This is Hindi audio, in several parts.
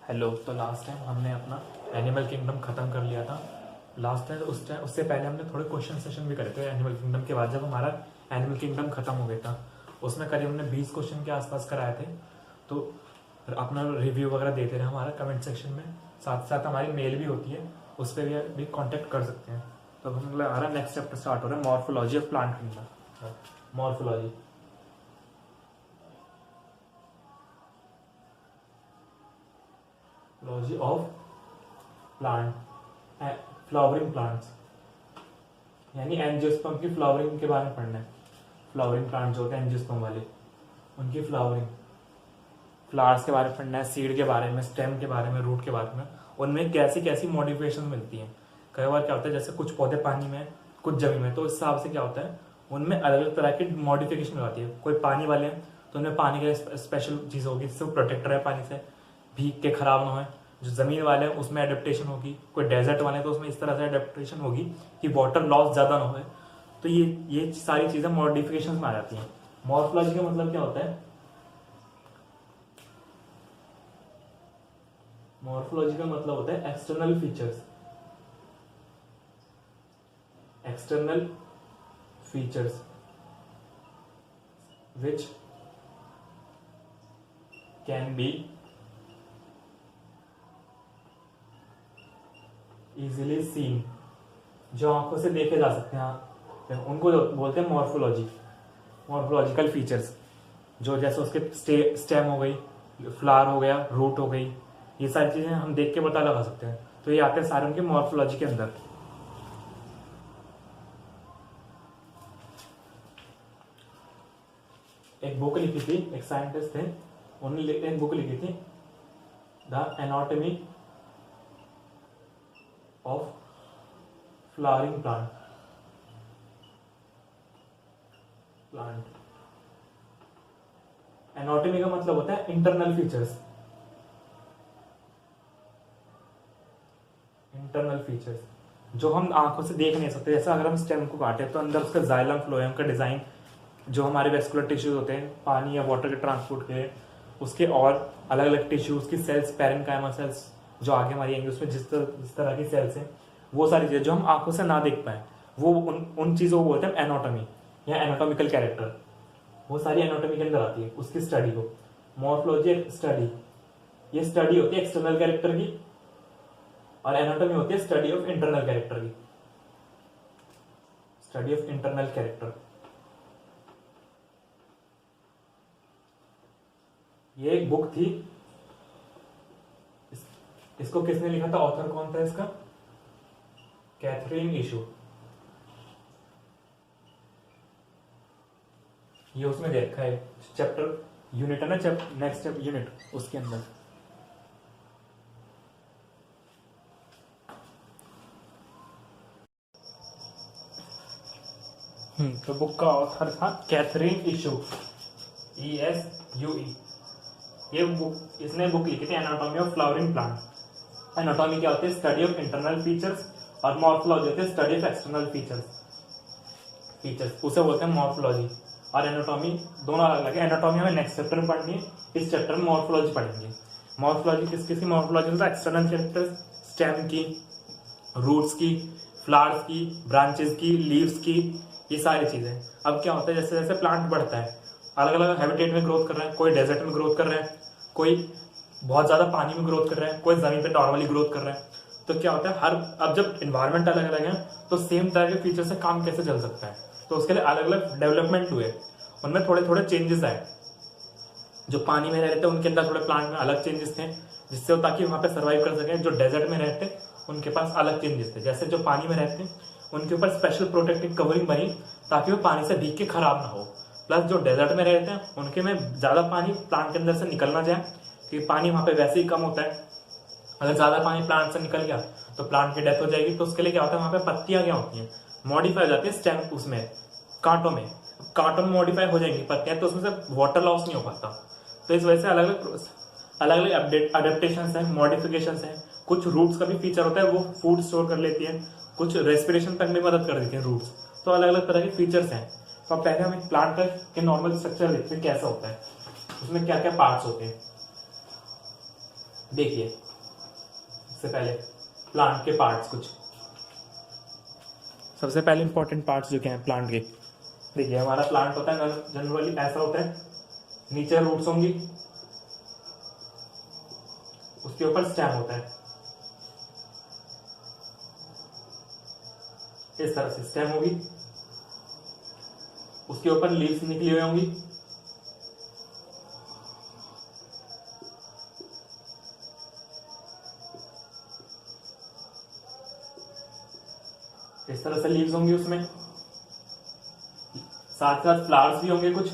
हेलो। तो लास्ट टाइम हमने अपना एनिमल किंगडम ख़त्म कर लिया था। लास्ट टाइम उससे पहले हमने थोड़े क्वेश्चन सेशन भी करे थे एनिमल किंगडम के बाद, जब हमारा एनिमल किंगडम ख़त्म हो गया था। उसमें करीब हमने 20 क्वेश्चन के आसपास कराए थे। तो अपना रिव्यू वगैरह देते रहे हमारा कमेंट सेक्शन में, साथ साथ हमारी मेल भी होती है, उस पर भी कांटेक्ट कर सकते हैं। तो हम लोग हमारा नेक्स्ट चैप्टर स्टार्ट हो रहा है, morphology of plant kingdom. Morphology logy of plant, flowering plants, यानी एंजियोस्पर्म की फ्लावरिंग के बारे में पढ़ना है। फ्लावरिंग प्लांट जो होते हैं एंजियोस्पर्म वाले, उनकी फ्लावरिंग, फ्लावर्स के बारे में पढ़ना है, सीड के बारे में, स्टेम के बारे में, रूट के बारे में, उनमें कैसी कैसी मॉडिफिकेशन मिलती हैं। कई बार क्या होता है, जैसे कुछ पौधे पानी में, कुछ जमीन में, तो इस हिसाब से क्या होता है उनमें अलग अलग तरह की मॉडिफिकेशन आती है। कोई पानी वाले हैं तो उनमें पानी के लिए स्पेशल चीज़ होगी जिससे वो प्रोटेक्ट रहे पानी से, भीग के खराब ना हो। जो जमीन वाले हैं उसमें एडेप्टेशन होगी। कोई डेजर्ट वाले हैं तो उसमें इस तरह से एडेप्टेशन होगी कि वाटर लॉस ज़्यादा ना हो। तो ये सारी चीज़ें मॉडिफिकेशन में आ जाती हैं। मॉर्फोलॉजी का मतलब क्या होता है? मॉर्फोलॉजी का मतलब होता है external features. External features which can be easily seen, जो आंखों से देखे जा सकते हैं, उनको बोलते हैं मॉर्फोलॉजी, मॉर्फोलॉजिकल फीचर्स। जो जैसे उसके स्टेम हो गई, फ्लावर हो गया, रूट हो गई, ये सारी चीजें हम देख के पता लगा सकते हैं। तो ये आते हैं सारे उनके मॉर्फोलॉजी के अंदर। एक बुक लिखी थी, एक साइंटिस्ट थे, उन्होंने एक बुक लिखी थी, the anatomy of flowering plant. Anatomy का मतलब होता है इंटरनल फीचर्स। इंटरनल फीचर्स जो हम आंखों से देख नहीं सकते। जैसे अगर हम स्टेम को काटे तो अंदर उसका जाइलम फ्लोएम का डिजाइन, जो हमारे वेस्कुलर टिश्यूज होते हैं पानी या वाटर के ट्रांसपोर्ट के, उसके और अलग अलग टिश्यूज की सेल्स, पैरेन्काइमा सेल्स जो आगे हमारी आएंगी, उसमें जिस तरह की सेल्स हैं, वो सारी चीजें जो हम आंखों से ना देख पाए, वो उन चीजों को बोलते हैं एनाटॉमी या एनाटॉमिकल कैरेक्टर। वो सारी एनाटॉमी के अंदर आती है, उसकी स्टडी को मॉर्फोलॉजी स्टडी। ये स्टडी होती है एक्सटर्नल कैरेक्टर की, और एनाटॉमी होती है स्टडी ऑफ इंटरनल कैरेक्टर की। Study of internal character. ये एक बुक थी, इसको किसने लिखा था, ऑथर कौन था इसका? कैथरीन इशू। ये उसमें देखा है, चैप्टर यूनिट है ना, नेक्स्ट यूनिट, उसके अंदर। तो बुक का ऑथर था कैथरीन इशू, ESUE। ये बुक, इसने बुक लिखी थी anatomy of flowering plant. Anatomy क्या होती है? स्टडी ऑफ इंटरनल फीचर्स, और मॉर्फोलॉजी होती है स्टडी ऑफ एक्सटर्नल फीचर्स उसे बोलते हैं मॉर्फोलॉजी। और एनाटॉमी दोनों अलग अलग है। एनाटॉमी हमें नेक्स्ट चैप्टर में पढ़नी है, इस चैप्टर में मॉर्फोलॉजी पढ़ेंगे। मॉर्फोलॉजी किस किस की मॉर्फोलॉजी होता है? एक्सटर्नल कैरेक्टर्स, स्टेम की, रूट्स की, फ्लावर्स की, ब्रांचेस की, लीव्स की, ये सारी चीजें। अब क्या होता है, जैसे जैसे प्लांट बढ़ता है, अलग अलग हैबिटेट में ग्रोथ कर रहा है, कोई डेजर्ट में ग्रोथ कर रहा है, कोई बहुत ज्यादा पानी में ग्रोथ कर रहा है, कोई जमीन पे नॉर्मली ग्रोथ कर रहा है। तो क्या होता है, अब जब इन्वायरमेंट अलग अलग है तो सेम तरह के फीचर से काम कैसे चल सकता है? तो उसके लिए अलग अलग डेवलपमेंट हुए, उनमें थोड़े थोड़े चेंजेस आए। जो पानी में रहते उनके अंदर थोड़े प्लांट में अलग चेंजेस थे, जिससे ताकि वहां पे सर्वाइव कर सके। जो डेजर्ट में रहते उनके पास अलग चेंजेस थे। जैसे जो पानी में रहते उनके ऊपर स्पेशल प्रोटेक्टिव कवरिंग बनी ताकि वो पानी से भीग के खराब ना हो। प्लस जो डेजर्ट में रहते हैं उनके में ज्यादा पानी प्लांट के अंदर से निकल ना जाए, क्योंकि पानी वहां पे वैसे ही कम होता है। अगर ज्यादा पानी प्लांट से निकल गया तो प्लांट की डेथ हो जाएगी। तो उसके लिए क्या होता है, वहां पे पत्तियां क्या होती हैं, मॉडिफाई हो जाती है स्टेम, उसमें कांटों में मॉडिफाई हो जाएंगी पत्तियां, तो उसमें से वाटर लॉस नहीं हो पाता। तो इस वजह से अलग अलग अडेप्टेशन है, मॉडिफिकेशन है। कुछ रूट्स का भी फीचर होता है, वो फूड स्टोर कर लेती है, कुछ रेस्पिरेशन तक भी मदद कर देती है रूट्स। तो अलग अलग तरह के फीचर्स हैं। तो अब पहले हम एक प्लांट का नॉर्मल स्ट्रक्चर देखते हैं कैसा होता है, उसमें क्या क्या पार्ट्स होते हैं। देखिए सबसे पहले प्लांट के पार्ट्स कुछ, सबसे पहले इंपॉर्टेंट पार्ट्स जो क्या है प्लांट के। देखिए हमारा प्लांट होता है जनरली ऐसा होता है, नीचे रूट्स होंगी, उसके ऊपर स्टेम होता है, इस तरह से स्टेम होगी, उसके ऊपर लीव्स निकली हुई होंगी, इस तरह से लीव्स होंगी, उसमें साथ साथ फ्लावर्स भी होंगे कुछ,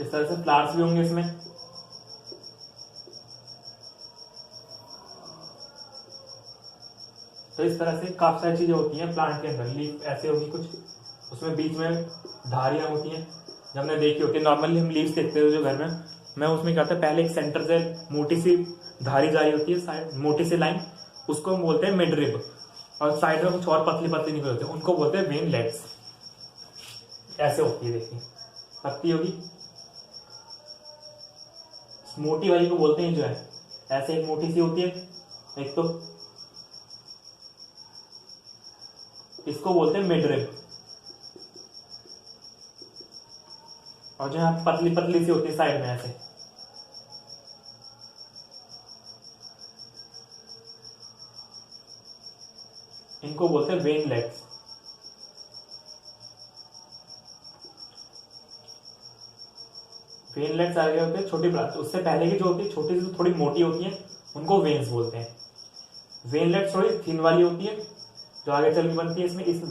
इस तरह से फ्लावर्स भी होंगे इसमें। तो इस तरह से काफी सारी चीजें होती हैं प्लांट के अंदर। लीफ ऐसे होगी कुछ, उसमें बीच में धारियां होती हैं, जब हमने देखी होती है नॉर्मली हम लीव्स देखते हैं जो घर में, मैं उसमें क्या होता है पहले एक सेंटर से मोटी सी धारी जारी होती है, साइड मोटी सी लाइन, उसको हम बोलते हैं मिडरिब, और साइड में कुछ और पतली पतली निकल होती है, उनको बोलते हैं वेनलेट्स। ऐसे होती है, देखिए पत्ती होगी, मोटी वाली को बोलते हैं जो है ऐसे, एक मोटी सी होती है एक, तो इसको बोलते हैं मिडरिब, और जो है पतली पतली सी होती है साइड में ऐसे, इनको बोलते हैं वेनलेट्स। वेनलेट्स आगे होते हैं छोटी ब्रांच, उससे पहले की जो होती है छोटी सी थोड़ी मोटी होती है, उनको वेन्स बोलते हैं। वेनलेट्स थोड़ी थिन वाली होती है जो आगे चल के बनती है, इसमें इस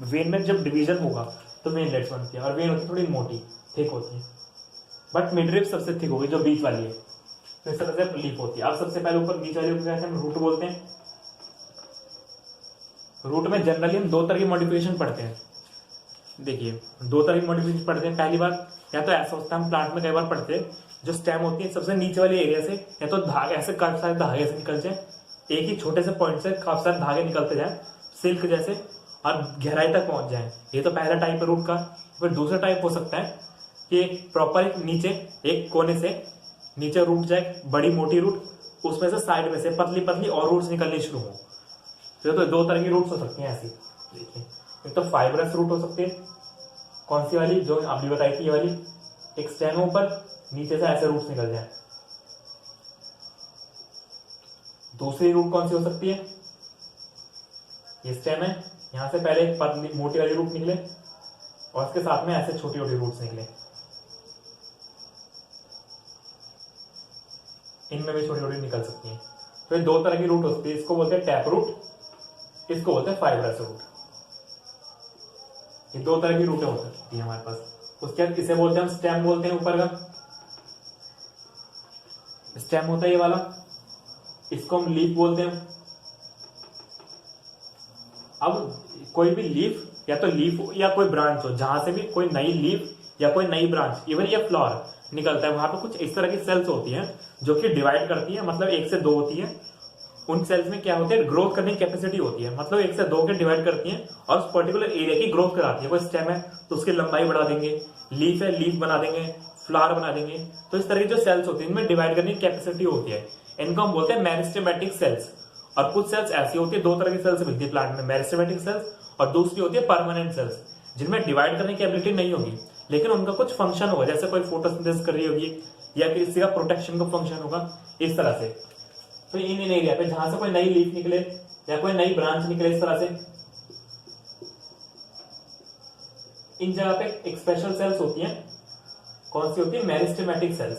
वेन में जब डिवीजन होगा तो वेनलेट्स बनती है, और वेन होती है थोड़ी मोटी थिक होती है, बट मिडरिब सबसे थिक होगी जो बीच वाली है, तो इस तरह से लीफ होती है। अब सबसे पहले ऊपर बीच वाली को कहते हैं रूट बोलते हैं। रूट में जनरली हम दो तरह की मॉडिफिकेशन पढ़ते हैं, देखिए दो तरह की मॉडिफिकेशन पढ़ते हैं। पहली बार या तो ऐसा होता है हम प्लांट में कई बार पढ़ते हैं, जो स्टेम होती है सबसे नीचे वाले एरिया से या तो धागे ऐसे काफी सारे धागे से निकल जाए, एक ही छोटे से पॉइंट से काफी सारे धागे निकलते जाए सिल्क जैसे, और गहराई तक पहुंच जाए। ये तो पहला टाइप है रूट का। फिर दूसरा टाइप हो सकता है कि एक प्रॉपर एक नीचे एक कोने से नीचे रूट जाए, बड़ी मोटी रूट, उसमें से साइड में से पतली पतली और रूट्स निकलनी शुरू हो। तो दो तरह की रूट्स हो सकती हैं ऐसी, देखिए एक तो फाइब्रस रूट हो सकती है, कौन सी वाली जो आपने बताई थी ये वाली, एक स्टेम ऊपर नीचे से ऐसे रूट्स निकल जाए। दूसरी रूट कौन सी हो सकती है, ये स्टेम है, यहां से पहले एक पतली मोटी वाली रूट निकले और उसके साथ में ऐसे छोटी छोटी रूट्स निकले, इनमें भी छोटी छोटी निकल सकती हैं। तो ये दो तरह की रूट होती है, इसको बोलते हैं टैप रूट, इसको बोलते हैं फाइब्रस रूट। ये दो तरह की रूटें हो सकती है हमारे पास। उसके बाद इसे बोलते हैं हम स्टेम बोलते हैं, ऊपर का स्टेम होता है ये वाला, इसको हम लीफ बोलते हैं। अब कोई भी लीफ या तो लीफ या कोई ब्रांच हो, जहां से भी कोई नई लीफ या कोई नई ब्रांच इवन या फ्लावर निकलता है, वहां पे कुछ इस तरह की सेल्स होती हैं जो कि डिवाइड करती है, मतलब एक से दो होती है। उन सेल्स में क्या होती है, ग्रोथ करने की कैपेसिटी होती है, मतलब एक से दो के डिवाइड करती हैं और उस पर्टिकुलर एरिया की ग्रोथ कराती है। कोई स्टेम है तो उसकी लंबाई बढ़ा देंगे, लीफ है लीफ बना देंगे, फ्लावर बना देंगे। तो इस तरह की जो सेल्स होती है इनमें डिवाइड करने की कैपेसिटी होती है, इनको हम बोलते हैं मेरिस्टेमेटिक सेल्स। और कुछ सेल्स ऐसी होती है, दो तरह की सेल्स मिलती है प्लांट में, मेरिस्टेमेटिक सेल्स, और दूसरी होती है परमानेंट सेल्स, जिनमें डिवाइड करने की एबिलिटी नहीं होगी लेकिन उनका कुछ फंक्शन होगा, जैसे कोई फोटोसिंथेसिस कर रही होगी या किसी का प्रोटेक्शन का फंक्शन होगा, इस तरह से। तो इन एरिया पे जहां से कोई नई लीफ निकले या कोई नई ब्रांच निकले, इस तरह से इन जगह पे एक स्पेशल सेल्स होती हैं। कौन सी होती है, मेरिस्टेमेटिक सेल्स,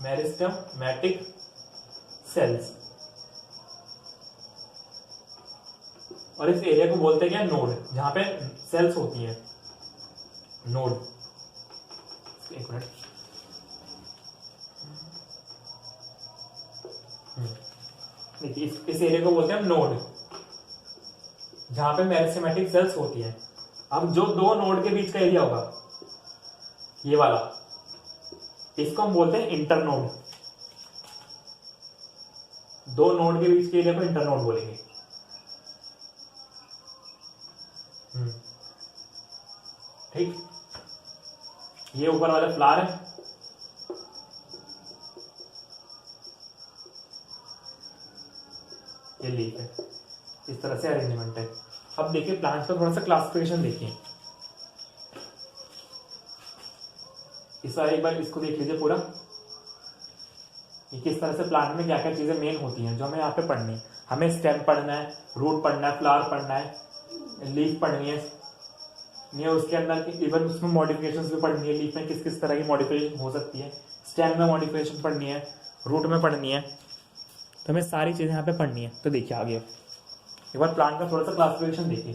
मेरिस्टेमेटिक सेल्स। और इस एरिया को बोलते हैं क्या, नोड, जहां पे सेल्स होती हैं, नोड। एक मिनट, देखिए इस एरिया को बोलते हैं नोड, जहां पे मेरिस्टेमेटिक सेल्स होती हैं। अब जो दो नोड के बीच का एरिया होगा ये वाला, इसको हम बोलते हैं इंटरनोड। दो नोड के बीच के एरिया को इंटरनोड बोलेंगे। ठीक, ये ऊपर वाले फ्लावर है, ये लीफ है। इस तरह से अरेंजमेंट है। अब देखिए प्लांट्स का थोड़ा सा क्लासिफिकेशन देखिए। इस बार एक बार इसको देख लीजिए पूरा, ये किस तरह से प्लांट में क्या क्या चीजें मेन होती हैं जो हमें यहाँ पे पढ़नी है। हमें स्टेम पढ़ना है, रूट पढ़ना है, फ्लावर पढ़ना है, लीफ पढ़नी है, ये उसके अंदर इवन उसमें मॉडिफिकेशन भी पढ़नी है। लीफ में किस किस तरह की मॉडिफिकेशन हो सकती है, स्टेम में मॉडिफिकेशन पढ़नी है, रूट में पढ़नी है, तो हमें सारी चीजें यहाँ पे पढ़नी है। तो देखिए आगे एक बार प्लांट का थोड़ा सा क्लासिफिकेशन देखिए।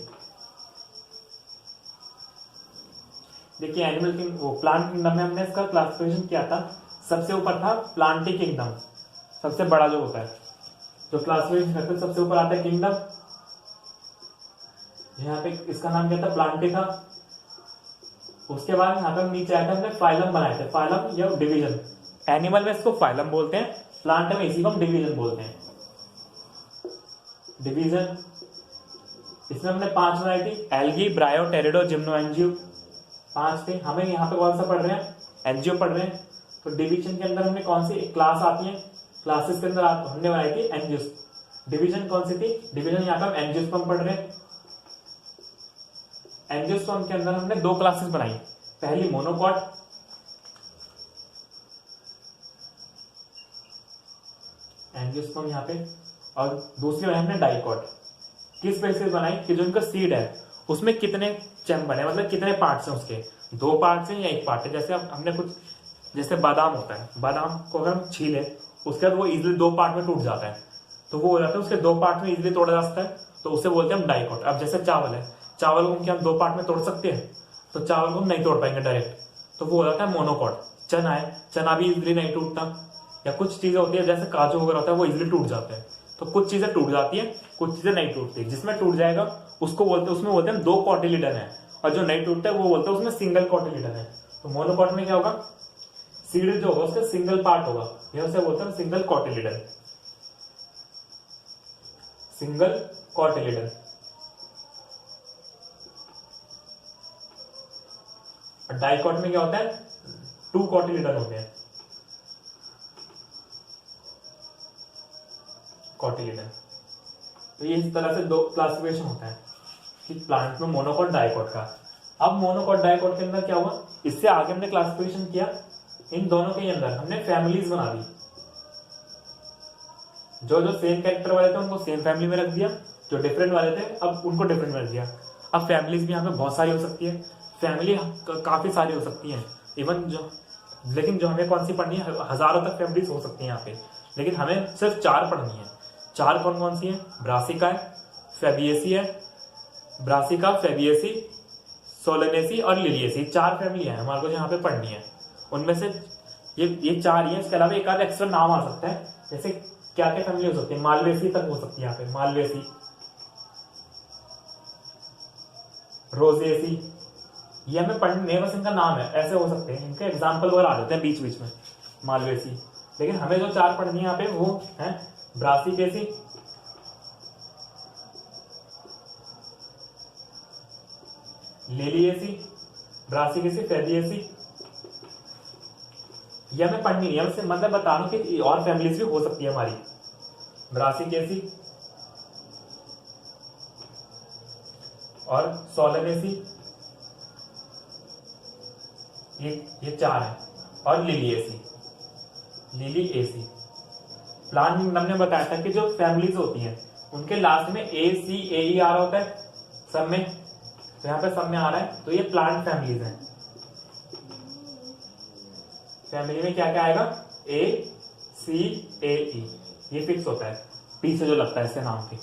देखिए एनिमल किंग वो प्लांट किंगडम में हमने इसका क्लासिफिकेशन किया था। सबसे ऊपर था प्लांटी किंगडम, सबसे बड़ा जो होता है, जो क्लासिफिकेशन करते हैं सबसे ऊपर आता है किंगडम। यहाँ पे इसका नाम क्या था, प्लांटी था। उसके बाद यहाँ पे नीचे आया था हमने फाइलम बनाए थे, फाइलम या डिवीजन। एनिमल में इसको फाइलम बोलते हैं, प्लांट में इसी को हम डिवीजन बोलते हैं, डिवीजन। इसमें हमने 5 बनाई थी, एल्गी, ब्रायो, टेरिडो, जिम्नो, एंजियो, 5 थे। हमें यहाँ पे कौन सा पढ़ रहे हैं, एंजियो पढ़ रहे हैं। तो डिवीजन के अंदर हमने कौन सी क्लास आती है, क्लासेस के अंदर हमने बनाई थी एंजियोस। डिवीजन कौन सी थी, डिवीजन यहाँ पे हम एंजियोस्पर्म पढ़ रहे हैं। एंजियोस्पर्म के अंदर हमने 2 क्लासेस बनाई, पहली मोनोकॉट, एंजियोस्पर्म यहाँ पे, और दूसरी बनाई हमने डाइकॉट। किस बेसिस बनाई कि जो उनका सीड है उसमें कितने चैम बने, मतलब कितने पार्ट्स हैं उसके, 2 पार्ट्स हैं या 1 पार्ट है। जैसे हमने कुछ, जैसे बादाम होता है, बादाम को अगर हम छीले उसके बाद वो इजिली 2 पार्ट में टूट जाता है, तो वो हो जाता है उसके 2 पार्ट में इजिली तोड़ा जा सकता है, तो उसे बोलते हैं हम डाइकॉट। अब जैसे चावल है, चावल को क्या हम 2 पार्ट में तोड़ सकते हैं, तो चावल को हम नहीं तोड़ पाएंगे डायरेक्ट, तो वो हो जाता है मोनोकॉट। चना है, चना भी इजिली नहीं टूटता। या कुछ चीजें होती है जैसे काजू वगैरह होता है, वो इजिली टूट जाते हैं। तो कुछ चीजें टूट जाती है, कुछ चीजें नहीं टूटती। जिसमें टूट जाएगा उसको बोलते हैं, उसमें बोलते हैं 2 कॉटिलिडन है, और जो नहीं टूटता है वो बोलते हैं उसमें सिंगल कॉटिलिडन है। तो मोनोकॉट में क्या होगा, सीड जो होगा उसका सिंगल पार्ट होगा, यह उसे बोलते हैं single cotyledon, single cotyledon. Dicot में क्या होता है, 2 कॉटिलिडन होते हैं, कॉटिलिडन। तो ये इस तरह से 2 क्लासिफिकेशन होता है कि प्लांट में मोनोकॉट डाइकॉट का। अब मोनोकॉट डाइकॉट के अंदर क्या हुआ, इससे आगे हमने क्लासिफिकेशन किया, इन दोनों के अंदर हमने फैमिलीज बना दी। जो जो सेम कैरेक्टर वाले थे उनको सेम फैमिली में रख दिया, जो डिफरेंट वाले थे अब उनको डिफरेंट में रख दिया। अब फैमिलीज भी यहाँ पे बहुत सारी हो सकती है, फैमिली काफी सारी हो सकती है इवन जो, लेकिन जो हमें कौन सी पढ़नी है, हजारों तक फैमिलीज हो सकती है यहाँ पे, लेकिन हमें सिर्फ 4 पढ़नी है। 4 कौन कौन सी है, ब्रासिका है, फेबिएसी है, ब्रासिका, फेबिएसी, सोलेनेसी और लिलिएसी, 4 फैमिली है हमारे को यहाँ पे पढ़नी है। उनमें से ये 4 ही है, इसके अलावा एक आध एक्स्ट्रा नाम आ सकता है, जैसे क्या क्या फैमिली हो सकती है, मालवेसी तक हो सकती है यहाँ पे, मालवेसी, रोजेसी, ये हमें पढ़ने, बस इनका नाम है, ऐसे हो सकते हैं, इनके एग्जाम्पल वगैरह आ जाते हैं बीच बीच में, मालवेसी। लेकिन हमें जो 4 पढ़नी है यहाँ पे वो है ब्रासिकेसी, लिलिएसी, ब्रासिकेसी, फेबिएसी, ये हमें पढ़नी है, उससे मतलब बता दूं कि और फैमिलीज भी हो सकती है हमारी, ब्रासिकेसी और सोलेनेसी, ये 4 है, और लिलिएसी, लिलिएसी। प्लांट किंगडम ने बताया था कि जो फैमिलीज होती हैं उनके लास्ट में ACAER होता है सब में, तो यहाँ पे सब में आ रहा है, तो ये प्लांट फैमिलीज हैं। फैमिली में क्या क्या आएगा, ACAE, ये फिक्स होता है, पी से जो लगता है इसके नाम के।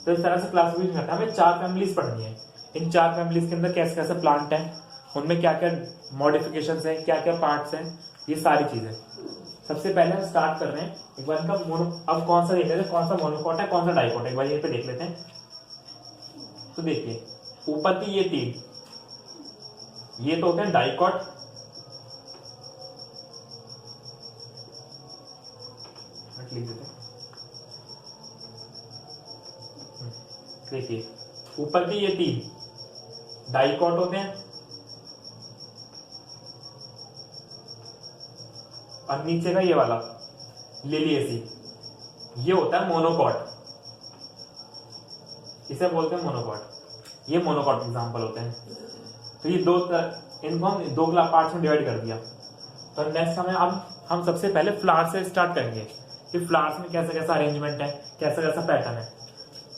तो इस तरह से क्लासिफिकेशन करता है। हमें 4 फैमिलीज पढ़नी है, इन 4 फैमिलीज के अंदर कैसे कैसे प्लांट हैं, उनमें क्या क्या मॉडिफिकेशन है, क्या क्या पार्ट्स हैं, ये सारी चीजें। सबसे पहले हम स्टार्ट कर रहे हैं, एक बार इनका अब कौन सा देख लेते हैं, कौन सा मोनोकॉट है कौन सा डाइकॉट है, एक बार ये पे देख लेते हैं। तो देखिए ऊपर की ये 3, ये तो होते हैं डाइकॉट, लिख देते हैं। देखिए ऊपर के ये 3 डाइकॉट होते हैं, और नीचे का ये वाला लिलिएसी, ये होता है मोनोकॉट, इसे बोलते हैं मोनोकॉट। ये मोनोकॉट एग्जांपल होते हैं। तो ये इनको हम दो पार्ट्स में डिवाइड कर दिया। तो नेक्स्ट हमें अब हम सबसे पहले फ्लावर्स से स्टार्ट करेंगे कि फ्लावर्स में कैसा कैसा अरेंजमेंट है, कैसा कैसा पैटर्न है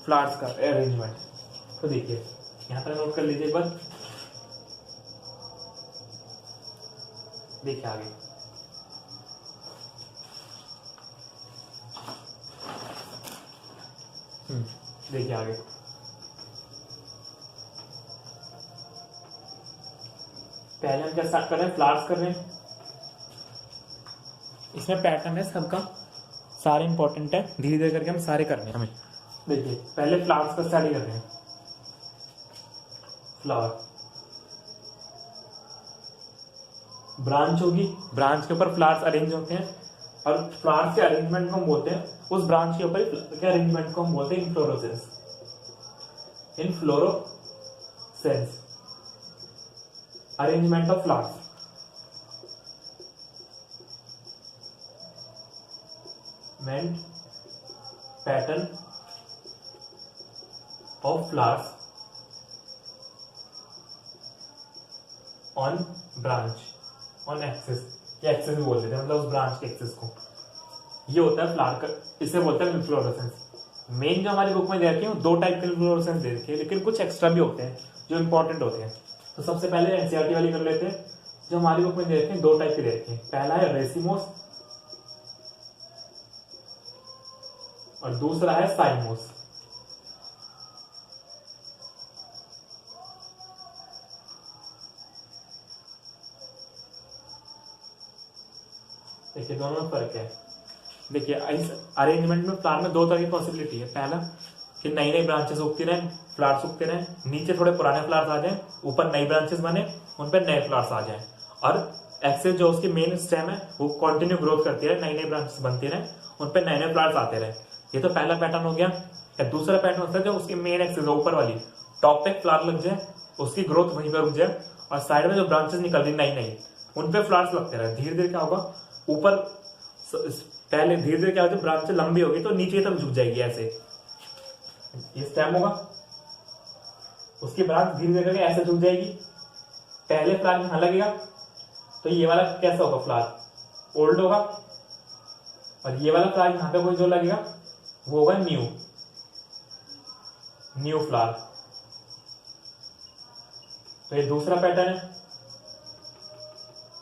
फ्लावर्स का अरेंजमेंट। तो देखिए यहाँ पर नोट कर लीजिए एक बार, देखिए आगे देखिए आगे पहले हम क्या स्टार्ट कर रहे हैं, फ्लावर्स कर रहे हैं। इसमें पैटर्न है सबका, सारे इंपॉर्टेंट है, धीरे धीरे करके हम सारे कर रहे हैं। हमें देखिए पहले फ्लावर्स का स्टडी कर रहे हैं। फ्लावर ब्रांच होगी, ब्रांच के ऊपर फ्लावर्स अरेंज होते हैं और फ्लावर्स के अरेंजमेंट को हम बोलते हैं, उस ब्रांच के ऊपर के अरेंजमेंट को हम बोलते हैं inflorescence. Inflorescence arrangement of flowers. Meant pattern of flowers on branch, on axis, ये एक्सिस भी बोल देते हैं, मतलब उस ब्रांच के एक्सिस को। ये होता है फ्लावर का, इसे बोलते हैं इन्फ्लोरेसेंस। मेन जो हमारी बुक में दे रखी है वो दो टाइप के इन्फ्लोरेसेंस दे रखी है, लेकिन कुछ एक्स्ट्रा भी होते हैं जो इंपॉर्टेंट होते हैं। तो सबसे पहले एनसीईआरटी वाली कर लेते हैं। जो हमारी बुक में दे रखी है दो टाइप के दे रखे हैं, पहला है रेसिमोस और दूसरा है साइमोस। देखिए दोनों में फर्क है। देखिए इस अरेंजमेंट में फ्लावर में दो तरह की पॉसिबिलिटी है। पहला कि नई नई ब्रांचेस उगती रहें, फ्लावर्स उगते रहें, नीचे थोड़े पुराने फ्लावर्स आ जाएं, ऊपर नई ब्रांचेस बने, उन पर नए फ्लावर्स आ जाएं, और एक्सेस जो उसकी मेन स्टेम है वो कंटिन्यू ग्रोथ करती रहे, नई नई ब्रांचेस बनती रहे, उन पर नए नए फ्लावर्स आते रहे। ये तो पहला पैटर्न हो गया। या दूसरा पैटर्न होता है जो उसकी मेन एक्सेस ऊपर वाली टॉप पे फ्लावर लग जाए, उसकी ग्रोथ वहीं पर रुक जाए, और साइड में जो ब्रांचेस निकल रही नई नई उन पे फ्लावर्स लगते रहे। धीरे धीरे क्या होगा, ऊपर पहले धीरे धीरे क्या होता है, ब्रांच लंबी होगी तो नीचे तक झुक जाएगी, ऐसे ये स्टेम होगा, उसकी ब्रांच धीरे धीरे करके ऐसे झुक जाएगी। पहले फ्लावर यहां लगेगा तो ये वाला कैसा होगा, फ्लावर ओल्ड होगा, और ये वाला फ्लावर यहां पे कोई जो लगेगा वो होगा न्यू फ्लावर। तो ये दूसरा पैटर्न है।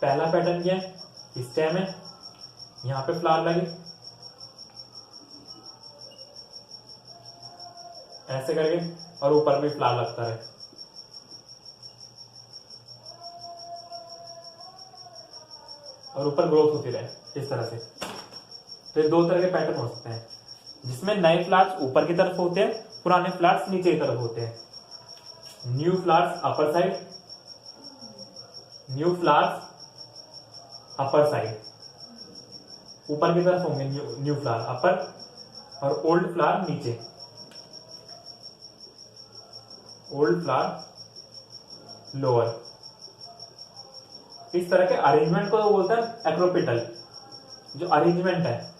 पहला पैटर्न क्या है, स्टेम है, यहां पे फ्लावर लगे, ऐसे करके, और ऊपर भी फ्लावर लगता है। और ऊपर ग्रोथ होती रहे इस तरह से। तो ये दो तरह के पैटर्न हो सकते हैं, जिसमें नए फ्लावर्स ऊपर की तरफ होते हैं, पुराने फ्लावर्स नीचे की तरफ होते हैं। New flowers upper side, new flowers upper side, ऊपर की तरफ होंगे न्यू फ्लावर अपर, और ओल्ड फ्लावर नीचे, ओल्ड फ्लावर लोअर। इस तरह के अरेंजमेंट को बोलते हैं एक्रोपिटल। जो अरेंजमेंट है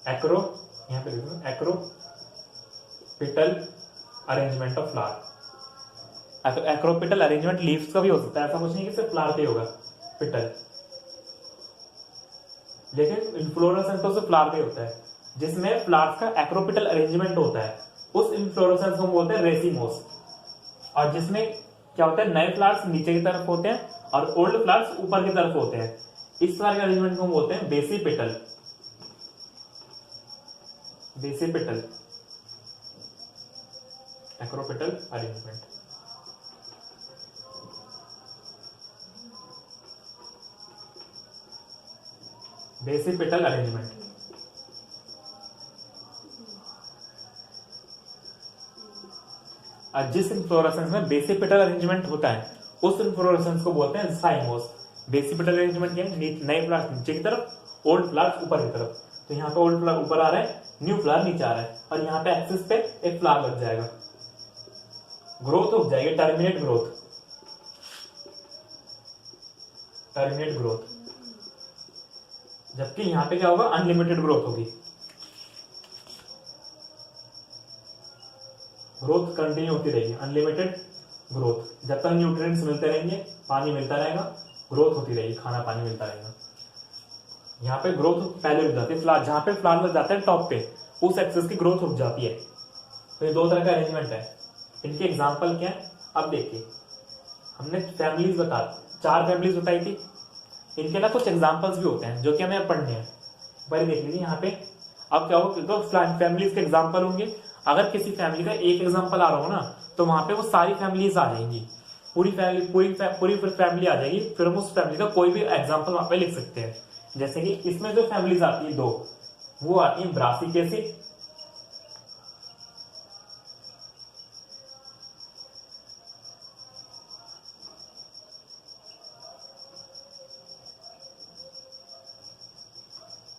एक्रो, यहां पे लिखो acropetal arrangement of flower. Acropetal arrangement leaves का भी हो सकता है, ऐसा कुछ नहीं कि सिर्फ फ्लावर पे होगा पिटल, लेकिन इन्फ्लोरेसेंस तो सिर्फ फ्लावर पे होता है। जिसमें फ्लावर्स का एक्रोपिटल अरेंजमेंट होता है उस इन्फ्लोरेसेंस को बोलते हैं रेसिमोस। और जिसमें क्या होता है, नए फ्लावर्स नीचे की तरफ होते हैं और ओल्ड फ्लावर्स ऊपर की तरफ होते हैं, इस तरह के अरेंजमेंट को हम बोलते हैं basipetal. Basipetal acropetal arrangement. Basipetal arrangement जिस इन्फ्लोरेसेंस में बेसिपिटल अरेंजमेंट होता है उस इन्फ्लोरेसेंस को बोलते हैं साइमोस। बेसिपिटल अरेंजमेंट क्या है, नए फ्लावर्स नीचे की तरफ, ओल्ड फ्लावर्स ऊपर की तरफ। तो यहाँ पे ओल्ड फ्लावर ऊपर आ रहा है, न्यू फ्लावर नीचे आ रहा है, और यहाँ पे एक्सिस पे एक फ्लावर लग जाएगा, ग्रोथ हो जाएगी, टर्मिनेट ग्रोथ, टर्मिनेट ग्रोथ। जबकि यहाँ पे क्या होगा, अनलिमिटेड ग्रोथ होगी, ग्रोथ कंटिन्यू होती रहेगी, अनलिमिटेड ग्रोथ, जब तक न्यूट्रिएंट्स मिलते रहेंगे, पानी मिलता रहेगा, ग्रोथ होती रहेगी, खाना पानी मिलता रहेगा। यहाँ पे ग्रोथ पहले रुक जाती है, फ्लावर जहां पे फ्लावर लग जाता है टॉप पे, उस एक्सेस की ग्रोथ रुक जाती है। तो ये दो तरह का अरेंजमेंट है। इनके एग्जाम्पल क्या है, अब देखिए, हमने फैमिलीज बता 4 फैमिलीज बताई थी, इनके ना कुछ एग्जाम्पल्स भी होते हैं जो कि हमें पढ़ने हैं। पहले देख लीजिए यहाँ पे, अब क्या होगा, तो फैमिलीज के एग्जाम्पल होंगे, अगर किसी फैमिली का एक एग्जाम्पल आ रहा हो ना, तो वहां पे वो सारी फैमिलीज आ जाएंगी, पूरी फैमिली आ जाएगी, फिर हम उस फैमिली का कोई भी एग्जाम्पल वहां पे लिख सकते हैं। जैसे कि इसमें जो फैमिलीज आती है 2, वो आती है ब्रासिकेसी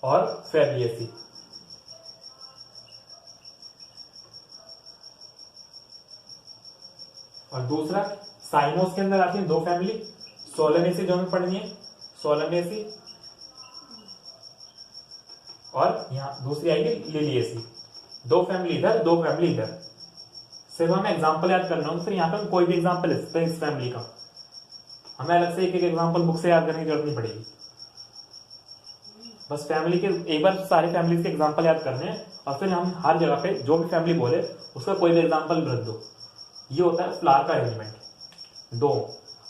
और फैबियसी। और दूसरा साइमोस के अंदर आती है 2 फैमिली, सोलनेसी जो हमें पढ़नी है, सोलनेसी, और यहाँ दूसरी आएगी लिलियसी। 2 फैमिली इधर, 2 फैमिली इधर। सिर्फ हमें एग्जाम्पल याद करना होगा, फिर यहाँ पे हम कोई भी एग्जाम्पल ले सकते हैं इस फैमिली का, हमें अलग से एक एक एग्जाम्पल बुक से याद करने की जरूरत नहीं पड़ेगी। बस फैमिली के एक बार सारी फैमिली के एग्जाम्पल याद करने हैं, और फिर हम हर जगह पे जो भी फैमिली बोले उसका कोई भी एग्जाम्पल रख दो। ये होता है फ्लावर का अरेंजमेंट 2।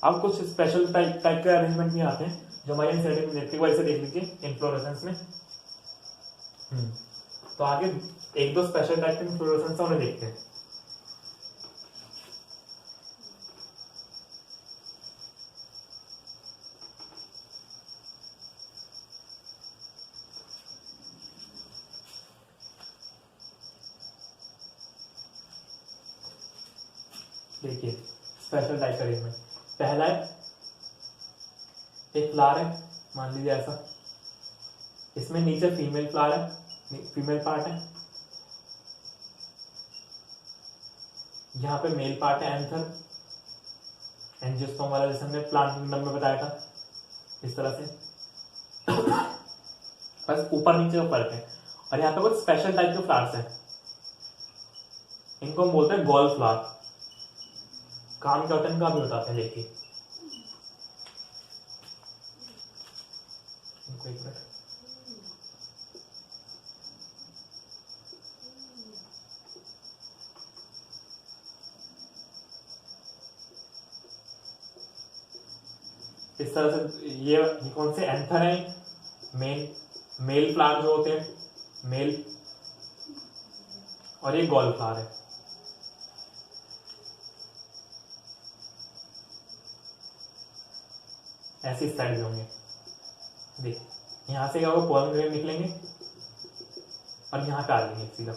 अब कुछ स्पेशल टाइप के अरेंजमेंट भी आते हैं जो हमारे एक बार इसे देख लीजिए इन्फ्लोरेसेंस में। तो आगे 1-2 स्पेशल टाइप के इन्फ्लोरेसेंस उन्हें देखते हैं। देखिए स्पेशल टाइप का अरेंजमेंट, पहला है एक फ्लावर है, मान लीजिए ऐसा, इसमें नीचे फीमेल फ्लावर है, फीमेल पार्ट है, यहाँ पे मेल पार्ट है एंथर, एंजियोस्पर्म वाला, जैसे हमने प्लांट किंगडम में बताया था, इस तरह से। बस ऊपर नीचे का फर्क है। और यहाँ पे कुछ स्पेशल टाइप के फ्लावर्स हैं, इनको हम बोलते हैं गॉल फ्लावर। काम क्या होता है इनका भी बताते हैं, देखिए। इनको एक मिनट, इस तरह से ये कौन से एंथर है, मेल फ्लावर जो होते हैं मेल, और ये गॉल फ्लावर है। ऐसे इस साइड में होंगे, देख यहां से क्या होगा, पोलन ग्रेन निकलेंगे और यहां पे आ जाएंगे सीधा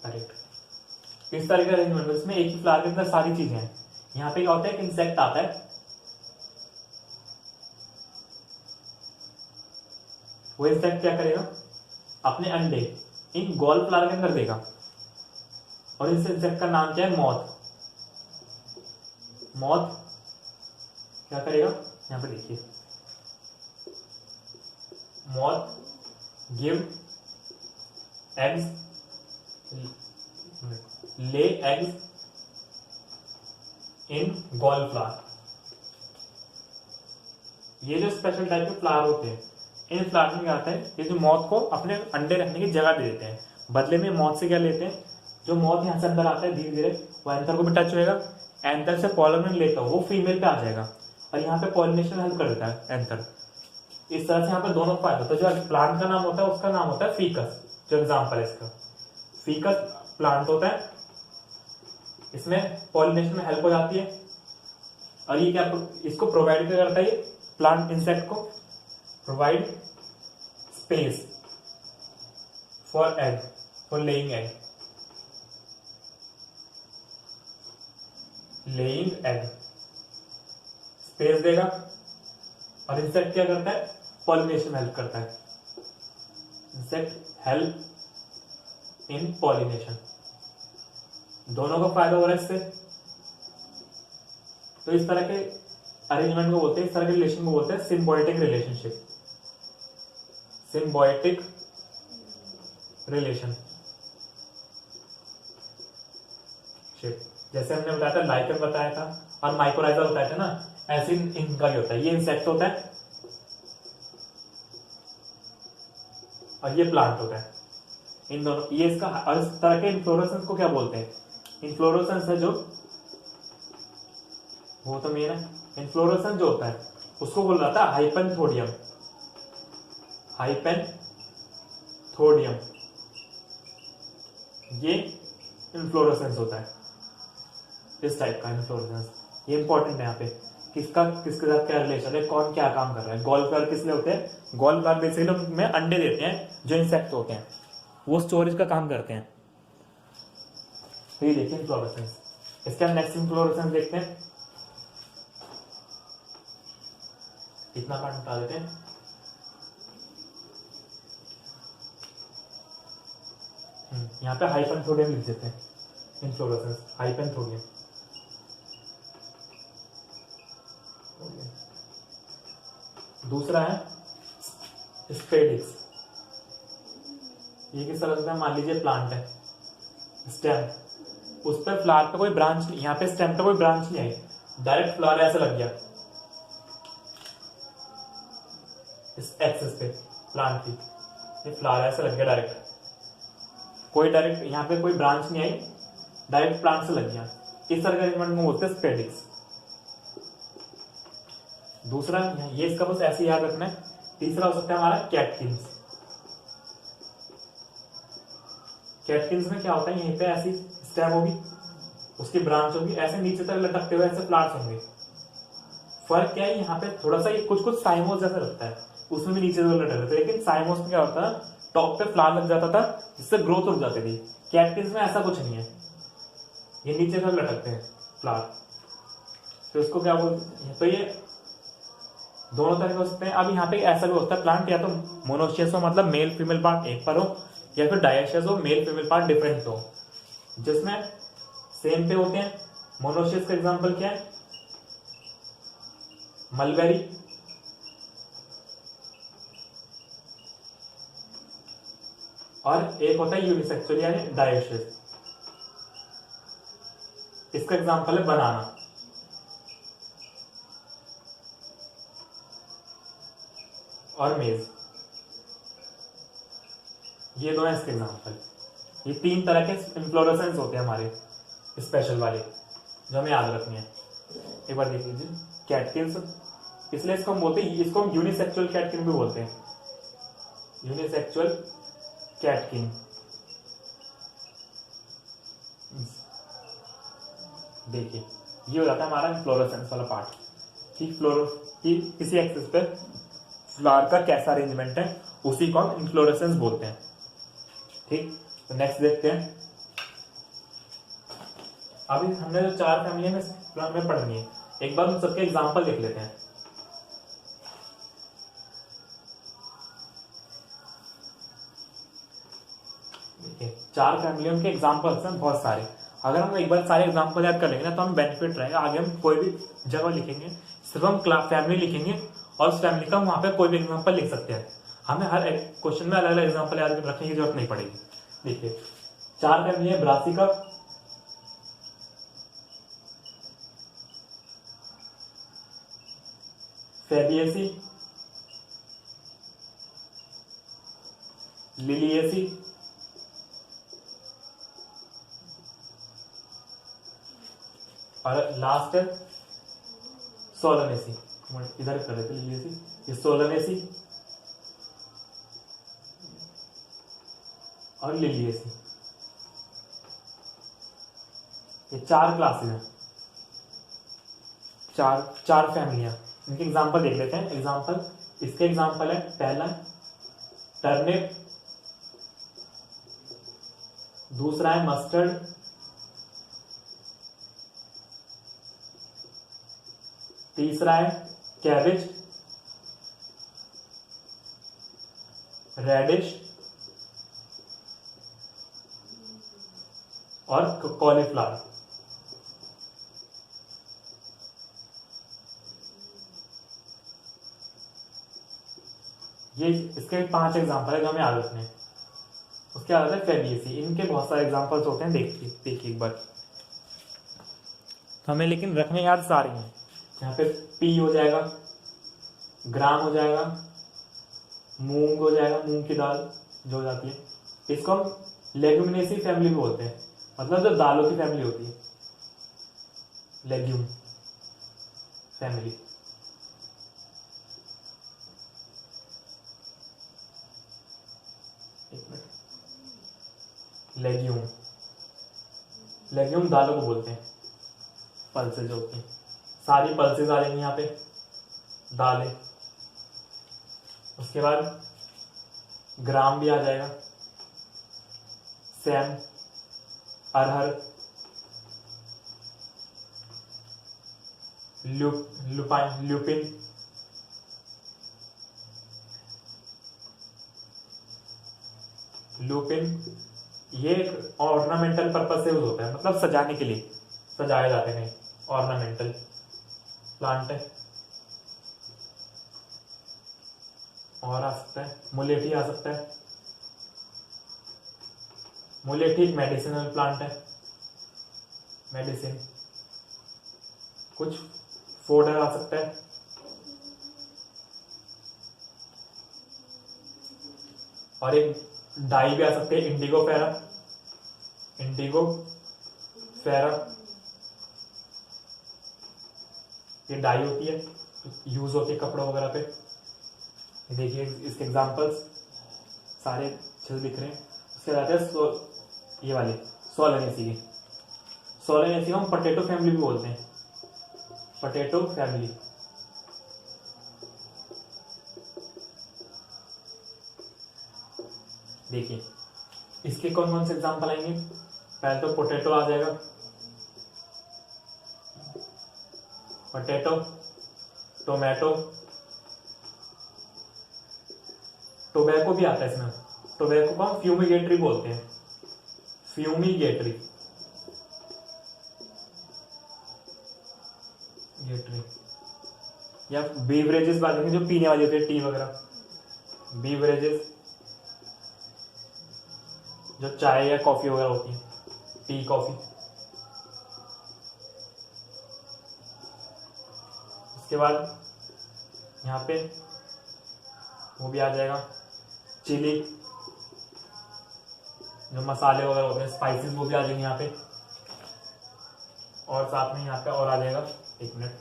करेक्ट। इस तरह का अरेंजमेंट, इसमें एक ही फ्लावर के अंदर सारी चीजें हैं। यहाँ पे क्या होता है, एक इंसेक्ट आता है, वो इंसेक्ट क्या करेगा, अपने अंडे इन गॉल फ्लावर के अंदर देगा, और इस इंसेक्ट का नाम क्या है, मॉथ। मॉथ क्या करेगा, यहां पे देखिए, moth give eggs, lay eggs in gall flower. ये जो स्पेशल टाइप के फ्लावर होते हैं, इन फ्लावर में क्या आता है, ये जो मॉथ को अपने अंडे रखने की जगह दे देते हैं, बदले में मॉथ से क्या लेते हैं, जो मॉथ यहाँ से अंदर आता है धीरे धीरे वो एंथर को भी टच होएगा, एंथर से पॉलन लेता हो वो फीमेल पे आ जाएगा, और यहाँ पे पॉलिनेशन हेल्प कर देता है एंथर। इस तरह से यहाँ पे दोनों फायदा होता है। जो प्लांट का नाम होता है उसका नाम होता है फीकस, जो एग्जाम्पल है इसका, फीकस प्लांट होता है, इसमें पॉलिनेशन में हेल्प हो जाती है। और ये क्या इसको प्रोवाइड क्या करता है, ये प्लांट इंसेक्ट को provide space for egg, for laying egg, laying egg space देगा। और इंसेक्ट क्या करता है, पॉलिनेशन हेल्प करता है, इंसेक्ट हेल्प इन पॉलिनेशन, दोनों को फायदा हो रहा है इससे। तो इस तरह के अरेंजमेंट को बोलते हैं, इस तरह के रिलेशन को बोलते हैं सिम्बायोटिक रिलेशनशिप। Symbiotic relation. जैसे हमने बताया था, लाइकन बताया था और माइकोराइजा बताया था ना, ऐसे इनका भी होता है। ये इंसेक्ट होता है और ये प्लांट होता है। इन दोनों, ये इसका, और इस तरह के इन्फ्लोरेसेंस को क्या बोलते हैं? इन्फ्लोरेसेंस है जो, वो तो मेन है। इन्फ्लोरेसेंस जो होता है उसको बोल रहा था हाइपेंथोडियम। हाइपेंथोडियम, ये इन्फ्लोरेसेंस होता है, इस टाइप का इन्फ्लोरेसेंस। ये इंपॉर्टेंट है यहाँ पे, किसका किसके साथ क्या रिलेशन है, कौन क्या काम कर रहा है। गॉल फ्लावर किस लिए होते हैं? गॉल फ्लावर बेसिकली में अंडे देते हैं, जो इंसेक्ट होते हैं वो स्टोरेज का काम करते हैं। तो ये देखिए इन्फ्लोरेसेंस। इसके हम नेक्स्ट इन्फ्लोरेसेंस देखते हैं। इतना पार्ट बता देते हैं। यहाँ पे हाइपेंथोडियम लिख देते हैं, इन्फ्लोरेसेंस हाइपेंथोडियम। दूसरा है स्पेडिक्स। ये किस तरह से, मान लीजिए प्लांट है, स्टेम, उस पर फ्लावर पे कोई ब्रांच नहीं, यहाँ पे स्टेम पे कोई ब्रांच नहीं आई, डायरेक्ट फ्लावर ऐसे लग गया इस एक्सेस पे प्लांट की, ये फ्लावर ऐसे लग गया डायरेक्ट, कोई डायरेक्ट यहाँ पे कोई ब्रांच नहीं आई, डायरेक्ट प्लांट से लग गया। इस तरह का अरेंजमेंट में बोलते हैं स्पेडिक्स। दूसरा ये, इसका बस ऐसे याद रखना है। तीसरा हो सकता है हमारा कैटकिन्स। कैटकिन्स में क्या होता है, यहीं पे ऐसी स्टेम होगी, उसकी ब्रांच होगी, ऐसे नीचे तक लटकते हुए ऐसे फ्लावर्स होंगे। फर्क क्या है, यहाँ पे थोड़ा सा ये कुछ कुछ साइमोस जैसा लगता है, उसमें भी नीचे तक लटक रहे थे, लेकिन साइमोस में क्या होता है, टॉप पे फ्लावर लग जाता था जिससे ग्रोथ रुक जाती थी। कैटकिन्स में ऐसा कुछ नहीं है, ये नीचे तक लटकते हैं फ्लावर। तो इसको क्या बोलते हैं, तो ये दोनों तरह के हो सकते हैं। अब यहाँ पे ऐसा भी होता है, प्लांट या तो मोनोशियस हो, मतलब मेल फीमेल पार्ट एक पर हो, या फिर डायोशियस हो, मेल फीमेल पार्ट डिफरेंट हो, जिसमें सेम पे होते हैं। मोनोशियस का एग्जांपल क्या है, मलबेरी, और एक होता है यूनिसेक्सुअल यानी डायोशियस। इसका एग्जांपल है बनाना। और मेज, ये दो है इसके एग्जांपल। ये तीन तरह के इन्फ्लोरेसेंस होते हैं हमारे स्पेशल वाले, जो हमें याद रखनी है। एक बार देख लीजिए, कैटकिन्स, इसलिए इसको हम बोलते हैं, इसको हम यूनिसेक्सुअल कैटकिन भी बोलते हैं, यूनिसेक्सुअल कैटकिन। देखिए ये हो जाता है हमारा इन्फ्लोरेसेंस वाला पार्ट, कि किसी एक्सिस पे फ्लावर का कैसा अरेंजमेंट है, उसी को हम इन्फ्लोरेसेंस बोलते हैं। ठीक, तो नेक्स्ट देखते हैं। अभी हमने जो चार फैमिली में पढ़नी है, एक बार उन सबके एग्जांपल देख लेते हैं। देखिए चार फैमिलियों के एग्जांपल्स हैं बहुत सारे। अगर हम एक बार सारे एग्जांपल याद कर लेंगे ना, तो हम बेनिफिट रहेगा। आगे हम कोई भी जगह लिखेंगे, सिर्फ हम फैमिली लिखेंगे और उस फैमिली का वहां पे कोई भी एग्जांपल लिख सकते हैं। हमें हर क्वेश्चन में अलग अलग एग्जांपल याद रखने की जरूरत नहीं पड़ेगी। देखिए चार फैमिली है, ब्रासिका, फेबिएसी, लिलिएसी, और लास्ट है सोलनेसी। इधर कर रहे थे लिलिएसी, ये सोलनेसी और लिलिएसी। ये चार क्लासेस हैं, चार फैमिलियां। इनके एग्जांपल देख लेते हैं। एग्जांपल, इसके एग्जांपल है, पहला टर्निप, दूसरा है मस्टर्ड, तीसरा है कैबेज, रेडिश और कॉलीफ्लावर। ये इसके 5 एग्जाम्पल है जो हमें याद रखने हैं। उसके बाद है फेबियेसी। इनके बहुत सारे एग्जाम्पल्स होते हैं, देखिए एक बार। तो हमें लेकिन रखने याद सारे हैं। यहाँ पे पी हो जाएगा, ग्राम हो जाएगा, मूंग हो जाएगा, मूंग की दाल जो हो जाती है। इसको हम लेग्यूमिनेसी फैमिली भी बोलते हैं, मतलब जो दालों की फैमिली होती है, लेग्यूम फैमिली। लेग्यूम, लेग्यूम दालों को बोलते हैं, पल्सेज होती हैं, सारी पल्सेज आ जाएंगी यहाँ पे, दालें। उसके बाद ग्राम भी आ जाएगा, सैम, अरहर, ल्यूपिन, ये एक ऑर्नामेंटल पर्पज से यूज होता है, मतलब सजाने के लिए, सजाया जाता है कहीं, ऑर्नामेंटल प्लांट है। और आ सकता है मुलेठी, आ सकता है। मुलेठी एक मेडिसिनल प्लांट है, मेडिसिन। कुछ फोडर आ सकता है। और एक डाई भी आ सकती है, इंडिगो फेरा, इंडिगो फेरा। ये डाई होती है, यूज होती है कपड़ों वगैरह पे। देखिए इसके एग्जांपल्स सारे अच्छे से दिख रहे हैं। उसके बाद है ये वाले सोलेनेसी की। सोलेनेसी को हम पोटैटो फैमिली भी बोलते हैं, पोटैटो फैमिली। देखिए इसके कौन कौन से एग्जांपल आएंगे। पहले तो पोटैटो आ जाएगा, पोटैटो, टोमेटो, टोबैको भी आता है इसमें। टोबैको को हम फ्यूमिगेटरी बोलते हैं, फ्यूमिगेटरी, गेटरी। या बीवरेजेस बात करें, जो पीने वाली होती है, टी वगैरह, बीवरेजेस, जो चाय या कॉफी वगैरह होती है, टी कॉफी। उसके बाद यहाँ पे वो भी आ जाएगा, चिली, जो मसाले वगैरह होते हैं, स्पाइसेस, वो भी आ जाएंगे यहाँ पे। और साथ में यहाँ पे और आ जाएगा, एक मिनट,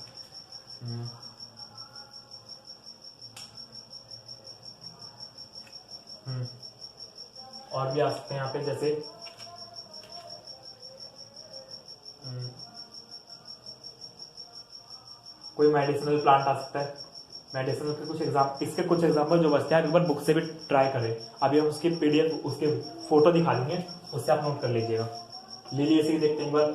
और भी आ सकते हैं यहाँ पे, जैसे कोई मेडिसिनल प्लांट आ सकता है। मेडिसिनल के कुछ इसके कुछ एग्जांपल जो बचते हैं, एक बार बुक से भी ट्राई करें। अभी हम उसकी पीडीएफ, उसके फोटो दिखा देंगे, उससे आप नोट कर लीजिएगा। लिलिएसी देखते हैं एक बार।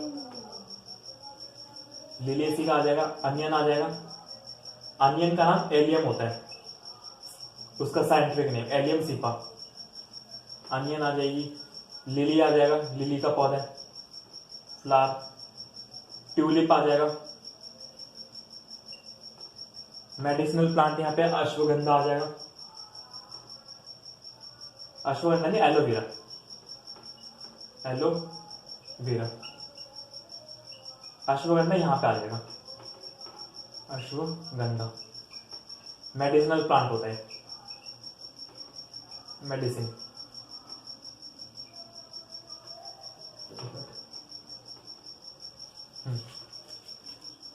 लिलिएसी का आ जाएगा, अनियन आ जाएगा। अनियन का नाम एलियम होता है, उसका scientific name allium cepa. Onion आ जाएगी। लिली आ जाएगा, लिली का पौधा है, फ्लावर। ट्यूलिप आ जाएगा। मेडिसिनल प्लांट यहाँ पे अश्वगंधा आ जाएगा। अश्वगंधा नहीं, एलोवेरा, एलोवेरा। अश्वगंधा यहाँ पे आ जाएगा, अश्वगंधा मेडिसिनल प्लांट होता है, मेडिसिन।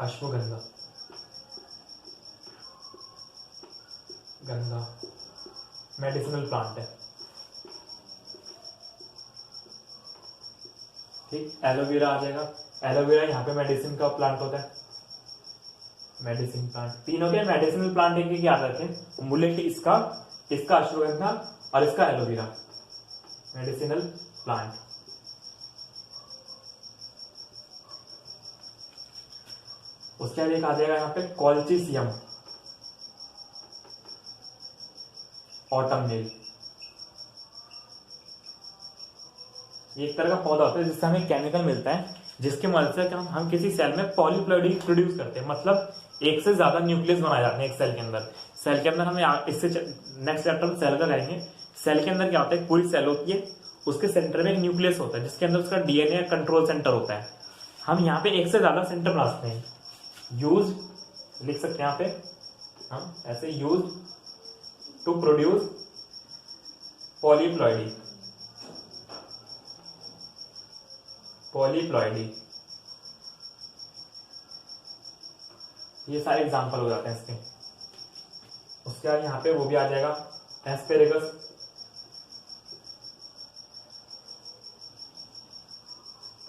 अश्वगंधा, गंधा मेडिसिनल प्लांट है, ठीक। एलोवेरा आ जाएगा। एलोवेरा यहाँ पे मेडिसिन का प्लांट होता है, मेडिसिन प्लांट। तीनों के मेडिसिनल प्लांट एक याद रखें। मुलेठी इसका अश्वगंधा और इसका एलोवेरा, मेडिसिनल प्लांट। उसके बाद एक आ जाएगा यहाँ पे कॉल्चिसियम, ऑटम नील। ये एक तरह का पौधा होता है जिससे हमें केमिकल मिलता है, जिसके मदद से हम किसी सेल में पॉलीप्लॉइडी प्रोड्यूस करते हैं, मतलब एक से ज्यादा न्यूक्लियस बनाए जाते हैं एक सेल के अंदर। सेल के अंदर हमें इससे नेक्स्ट चैप्टर में सेल का करेंगे। सेल के अंदर क्या होता है, पूरी सेल होती है, उसके सेंटर में एक न्यूक्लियस होता है जिसके अंदर उसका डीएनए कंट्रोल सेंटर होता है। हम यहाँ पे एक से ज्यादा सेंटर बना सकते हैं। यूज लिख सकते हैं यहाँ पे हम ऐसे, use to produce polyploidy. Polyploidy, ये सारे एग्जांपल हो जाते हैं इसके। उसके बाद यहाँ पे वो भी आ जाएगा एस्पेरेगस।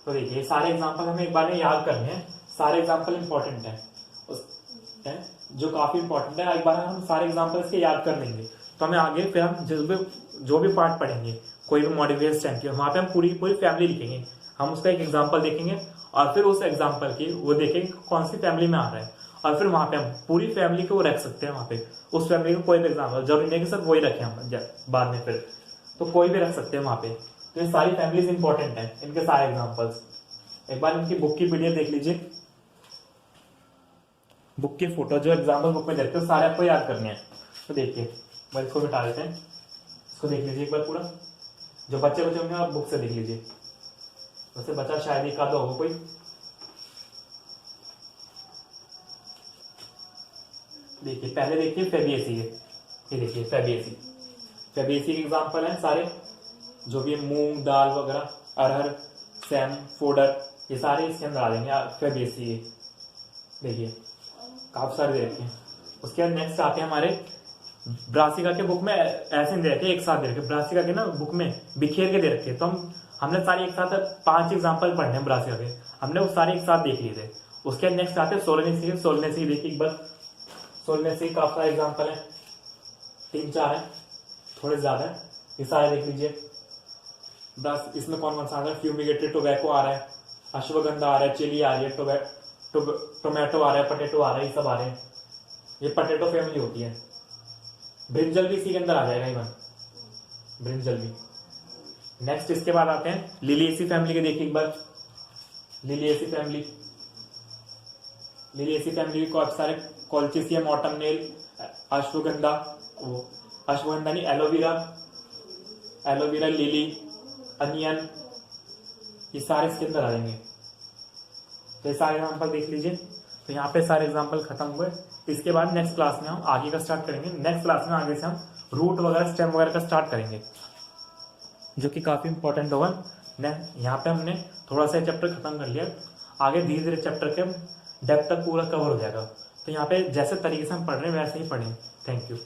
तो देखिए ये सारे एग्जांपल हमें एक बार में याद करने हैं, सारे एग्जांपल इंपॉर्टेंट है जो काफी इंपॉर्टेंट है। एक बार हम सारे एग्जांपल इसके याद कर लेंगे तो हमें आगे फिर हम जो भी पार्ट पढ़ेंगे, कोई भी मॉडिफाइड स्टेम की, वहां पे हम पूरी फैमिली लिखेंगे, हम उसका एक एग्जांपल देखेंगे और फिर उस एग्जांपल की वो देखेंगे कौन सी फैमिली में आ रहा है, और फिर वहां पे हम पूरी फैमिली को रख सकते हैं। वहां पे उस फैमिली को कोई भी एग्जाम्पल जरूरी नहीं कि सर वही रखें हम बाद में, फिर तो कोई भी रख सकते हैं वहां पे। तो ये सारी फैमिलीज इंपॉर्टेंट है, इनके सारे एग्जाम्पल्स। एक बार इनकी बुक की पीडीएफ देख लीजिए, बुक की फोटो जो एग्जाम्पल बुक में देखते हो सारे आपको याद करने हैं। तो देखिए मैं इसको मिटा देते हैं, इसको देख लीजिए एक बार पूरा। जो बच्चे होंगे आप बुक से देख लीजिए, वैसे बच्चा शायद एक आधा होगा कोई। देखिए पहले देखिए फेबिएसी है, ये देखिए फेबिएसी। फेबिएसी के एग्जाम्पल हैं सारे, जो भी मूंग दाल वगैरह, अरहर, सैम, फोडर, ये सारे इसके अंदर आ जाएंगे फेबिएसी के। देखिए काफी सारे दे रखे हैं। उसके बाद नेक्स्ट आते हैं हमारे ब्रासिका के बुक में, ऐसे नहीं दे रखे एक साथ दे रखे, ब्रासिका के ना बुक में बिखेर के दे रखे। तो हमने सारे एक साथ 5 एग्जाम्पल पढ़ने हैं ब्रासिका के, हमने वो सारे एक साथ देख लिए थे। उसके बाद नेक्स्ट आते हैं सोलेनेसी के। सोलेनेसी देखिए एक बार, सोलेनेसी का काफी सारे एग्जाम्पल है, 3-4 है, थोड़े ज्यादा है, ये सारे देख लीजिए। बस इसमें कौन कौन सा आ रहा है, फ्यूमिगेटेड टोबैको आ रहा है, अश्वगंधा आ रहा है, चिली आ रही है, टोमेटो आ रहा है, पटेटो आ रहा है, ये सब आ रहे हैं। ये पटेटो फैमिली होती है। ब्रिंजल भी इसी के अंदर आ जाएगा, इवन ब्रिंजल भी। नेक्स्ट इसके बाद आते हैं लिलिएसी फैमिली के। देखिए एक बार लिलिएसी फैमिली, लिलिएसी फैमिली को आप सारे कॉल्चिसियम, ऑटमनेल, अश्वगंधा, अश्वगंधा नहीं एलोवेरा, एलोवेरा, लिली, अनियन, ये सारे इसके अंदर आ जाएंगे। तो ये सारे एग्जाम्पल देख लीजिए। तो यहाँ पे सारे एग्जाम्पल खत्म हुए। इसके बाद नेक्स्ट क्लास में हम आगे का स्टार्ट करेंगे। नेक्स्ट क्लास में आगे से हम रूट वगैरह, स्टेम वगैरह का स्टार्ट करेंगे, जो कि काफी इंपॉर्टेंट होगा। यहाँ पे हमने थोड़ा सा चैप्टर खत्म कर लिया, आगे धीरे धीरे चैप्टर के डेप्थ तक पूरा कवर हो जाएगा। तो यहाँ पे जैसे तरीके से हम पढ़ रहे हैं वैसे ही पढ़ें। Thank you.